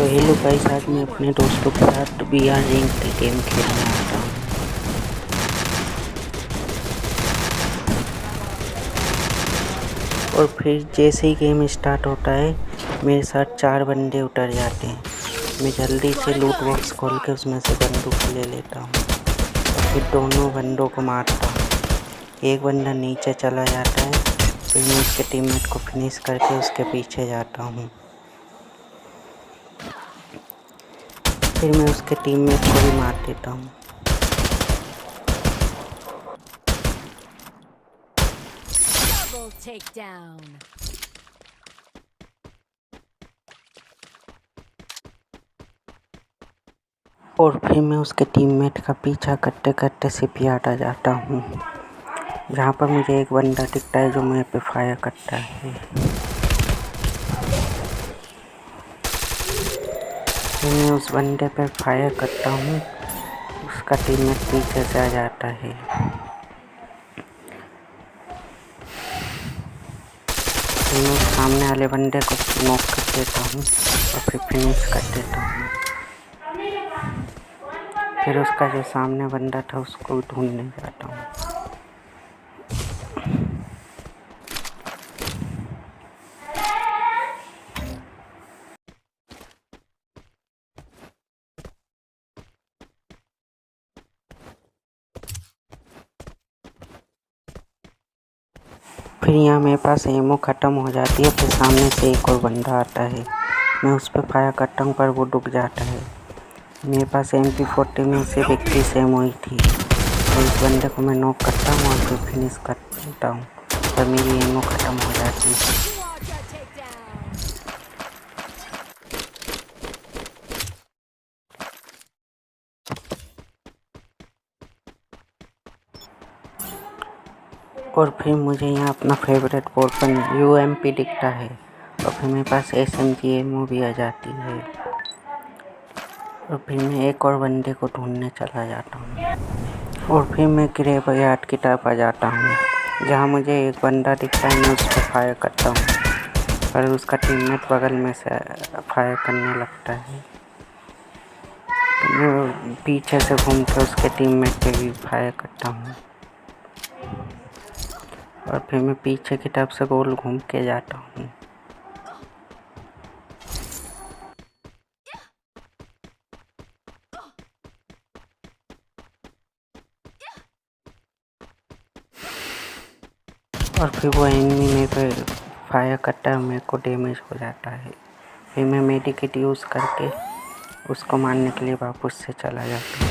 तो hello guys, आज मैं अपने दोस्तों के साथ VR रैंक के गेम खेलने आता हूँ। और फिर जैसे ही गेम स्टार्ट होता है मेरे साथ 4 बंदे उतर जाते हैं। मैं जल्दी से लूट बॉक्स खोल के उसमें से बंदूक ले लेता हूँ और फिर दोनों बंदों को मारता हूँ। एक बंदा नीचे चला जाता है, फिर मैं उसके टीममेट को फिनिश करके उसके पीछे जाता हूँ। फिर मैं उसके टीममेट को भी मार देता हूँ। और फिर मैं उसके टीममेट का पीछा करते करते शिपयार्ड आ जाता हूँ, जहाँ पर मुझे एक बंदा दिखता है जो मुझे पे फायर करता है। फिर मैं उस बंदे पे फायर करता हूँ, उसका टीममेट पीछे से आ जाता है। फिर मैं उस सामने वाले बंदे को नॉक कर देता हूँ और फिर फिनिश कर देता हूँ। फिर उसका जो सामने बंदा था उसको ढूंढने जाता हूँ। फिर यहाँ मेरे पास एमो ख़त्म हो जाती है। फिर सामने से एक और बंदा आता है, मैं उस पर फायर करता हूँ पर वो डूब जाता है। मेरे पास MP40 में सिर्फ 21 एमो ही थी। तो इस बंदे को मैं नॉक करता हूँ और फिर फिनिश कर देता हूँ, पर मेरी एमो ख़त्म हो जाती है। और फिर मुझे यहाँ अपना फेवरेट वेपन UMP दिखता है और फिर मेरे पास SMG एमो भी आ जाती है। और फिर मैं एक और बंदे को ढूंढने चला जाता हूँ और फिर मैं ग्रेवयार्ड की तरफ आ जाता हूँ, जहाँ मुझे एक बंदा दिखता है। मैं उस पर फायर करता हूँ पर उसका टीममेट बगल में से फायर करने लगता है। तो मैं पीछे से घूम के उसके टीममेट पे भी फायर करता हूँ और फिर मैं पीछे की तरफ से गोल घूम के जाता हूँ। और फिर वो एनिमी मेरे पे फायर करता है और मेरे को डैमेज हो जाता है। फिर मैं मेडिकेट यूज़ करके उसको मारने के लिए वापस से चला जाता हूँ,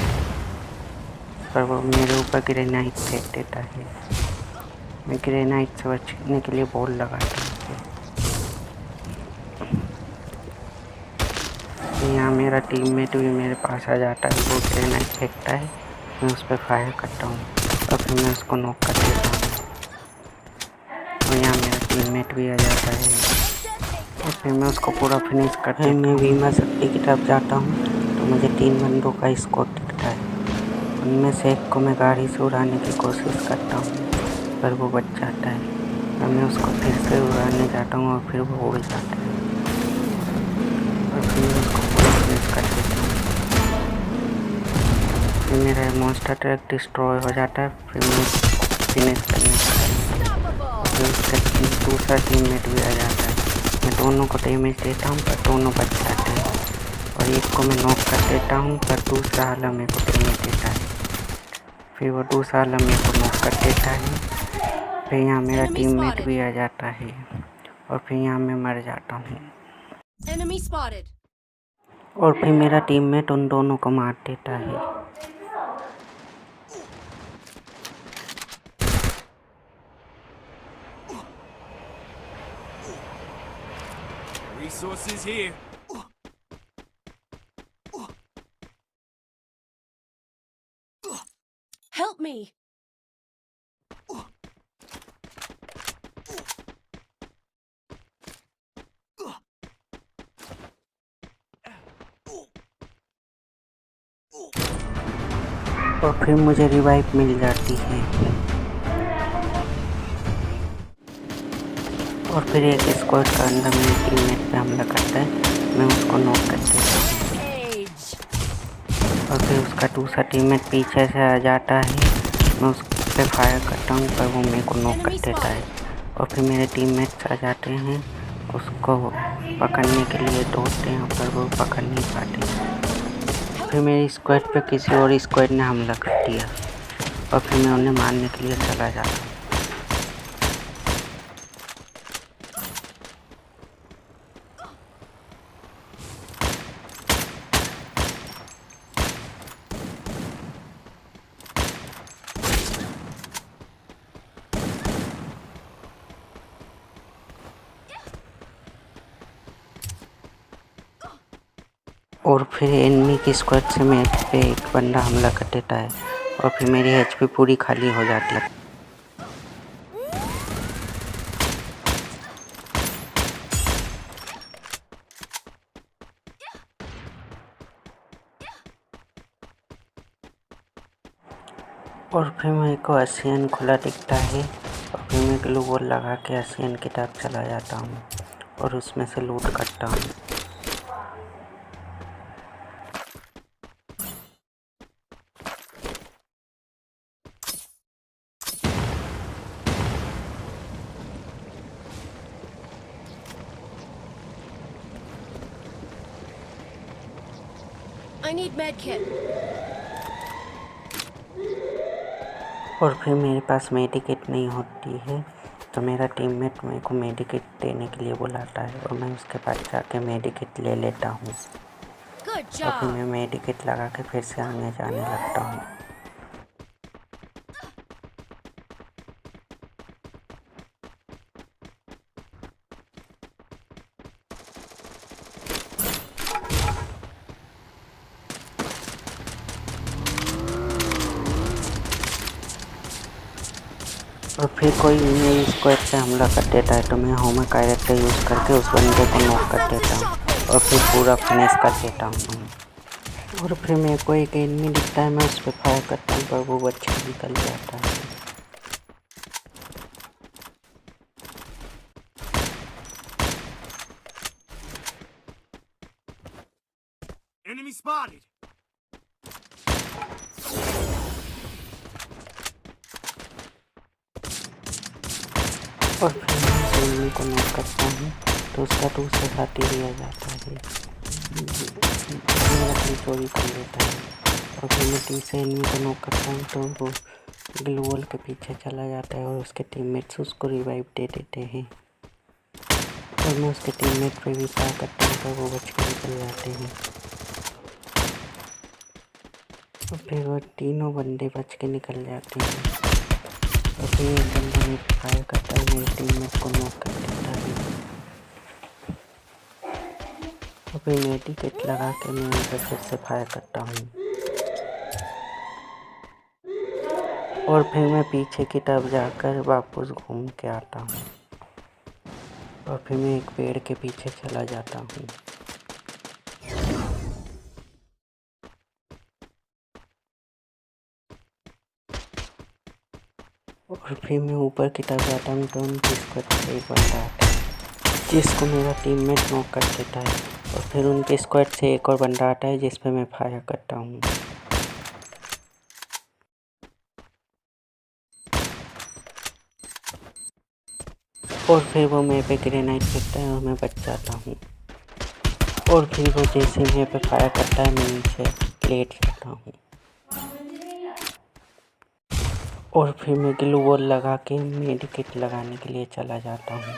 पर वो मेरे ऊपर ग्रेनाइट फेंक देता है। मैं ग्रेनाइट से बचने के लिए बॉल लगाता हूँ। यहाँ मेरा टीममेट भी मेरे पास आ जाता है, वो ग्रेनाइट फेंकता है, मैं उस पर फायर करता हूँ और फिर मैं उसको नॉक कर देता हूँ। और यहाँ मेरा टीममेट भी आ जाता है और फिर मैं उसको पूरा फिनिश करता हूँ। मैं बीमा शक्ति की तरफ जाता हूँ तो मुझे 3 बंदों का स्क्वाड दिखता है। उनमें से एक को मैं गाड़ी से उड़ाने की कोशिश करता हूँ पर वो बच जाता है और मैं उसको फिर से उड़ाने जाता हूँ और फिर वो उड़ जाता है और फिर मैं उसको पूरा फिनिश कर देता हूँ। फिर मेरा मॉन्स्टर ट्रक डिस्ट्रॉय हो जाता है। फिर मैं फिनिश करने जाता हूँ और फिर उसका दूसरा टीममेट भी आ जाता है। मैं दोनों को डैमेज देता हूँ पर दोनों बच जाते हैं और एक को मैं नॉक कर देता हूँ पर दूसरा वाला मेरे को डैमेज देता है। फिर वो दूसरा वाला मेरे को नॉक कर देता है। फिर यहाँ मेरा टीममेट भी आ जाता है और फिर यहाँ मैं मर जाता हूँ और फिर मेरा टीममेट उन दोनों को मार देता है। Resources here. Help me! और फिर मुझे रिवाइव मिल जाती है और फिर एक स्क्वाड का अंदर मेरे टीममेट पे हमला करता है, मैं उसको नॉक कर देता हूँ। उसका दूसरा टीममेट पीछे से आ जाता है। मैं उस पे फायर करता हूँ पर वो मेरे को नॉक कर देता है। और फिर मेरे टीममेट्स आ जाते हैं उसको पकड़ने के लिए, दौड़ते हैं पर वो पकड़ नहीं पाते। फिर मेरी स्क्वाड पे किसी और स्क्वाड ने हमला कर दिया और फिर मैं उन्हें मारने के लिए चला जाता हूँ। और फिर एनिमी की स्क्वाड से मेरे पे एक बंदा हमला कर देता है और फिर मेरी एचपी पूरी खाली हो जाती है। और फिर मेरे को ASEAN खुला दिखता है और फिर मैं ग्लू वॉल लगा के ASEAN की तरफ चला जाता हूँ और उसमें से लूट करता हूँ। I need medkit. और फिर मेरे पास मेडिकेट नहीं होती है तो मेरा टीममेट मेरे को मेडिकेट देने के लिए बुलाता है और मैं उसके पास जाके मेडिकेट ले लेता हूँ। Good और फिर job. मैं मेडिकेट लगा के फिर से आगे जाने लगता हूँ। और फिर कोई मेरी स्क्वाड पे हमला कर देता है तो मैं होमर कैरेक्टर यूज़ करके उस बंदे को नॉक कर देता हूँ और फिर पूरा फिनिश कर देता हूँ। और फिर मेरे को एक एनिमी दिखता है, मैं उस पर फायर करता हूँ पर वो बच के निकल जाता है। Enemy spotted! और फिर मैं उस एनिमी को नॉक करता हूँ तो उसका दूसरे साथी भी आ जाता है, मेरा किल चोरी कर लेता है। और फिर मैं तीसरे एनिमी को नॉक करता हूँ तो वो ग्लू वॉल के पीछे चला जाता है और उसके टीममेट्स उसको रिवाइव दे देते हैं। और मैं उसके टीममेट पे भी फायर करता हूँ पर वो बच के निकल जाते हैं। और फिर वो तीनों बंदे बच के निकल जाते हैं और फिर एक बंदा मेरे पे फायर करता है, मेरे टीममेट को नॉक कर देता है। और फिर मेडिकेट लगा के मैं उन पर फिर से फायर करता हूँ और फिर मैं पीछे की तरफ जाकर वापस घूम के आता हूँ और फिर मैं एक पेड़ के पीछे चला जाता हूँ। और फिर मैं ऊपर की तरफ जाता हूँ तो उनकी स्क्वाड से एक बंदा आता है जिसको मेरा टीममेट नॉक कर देता है और फिर उनकी स्क्वाड से एक और बंदा आता है जिस पे मैं फायर करता हूँ। और फिर वो मेरे पे ग्रेनाइड फेंकता है और मैं बच जाता हूँ। और फिर वो जैसे मेरे पे फायर करता है मैं नीचे लेट जाता हूँ और फिर मैं ग्लू वॉल लगा के मेडिकेट लगाने के लिए चला जाता हूँ।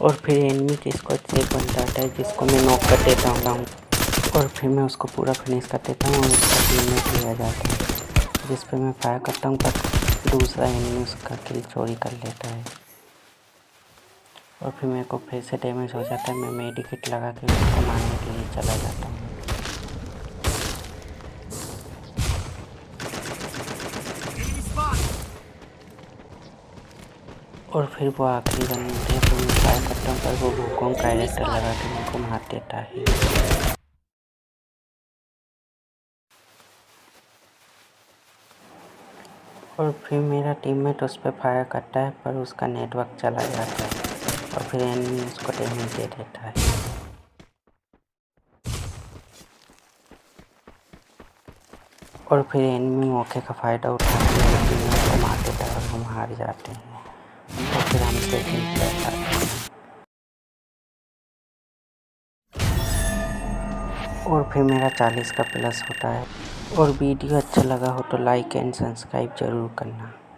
और फिर एनिमी के स्क्वाड से एक बंदा आता है जिसको मैं नॉक कर देता हूँ और फिर मैं उसको पूरा फिनिश कर देता हूँ और उसका टीममेट भी आ जाता है जिस पे मैं फायर करता हूँ पर दूसरा एनिमी उसका किल चोरी कर लेता है। और फिर मेरे को फिर से डैमेज हो जाता है, मैं मेडिकेट लगा के उसको मारने के लिए चला जाता हूँ। Enemy spotted! और फिर वो आखिरी बंदे पे मैं फायर करता हूँ पर वो वुकोंग कैरेक्टर लगा के मेरे को मार देता है। और फिर मेरा टीममेट उस पर फायर करता है पर उसका नेटवर्क चला जाता है। और फिर एनिमी उसको डैमेज दे देता है। और फिर एनिमी मौके का फ़ायदा उठाते हैं, एनिमी को मार देता है और हम हार जाते हैं। और फिर हम सेकंड प्लेस आते हैं। और फिर मेरा 40 का प्लस होता है। और वीडियो अच्छा लगा हो तो लाइक एंड सब्सक्राइब ज़रूर करना।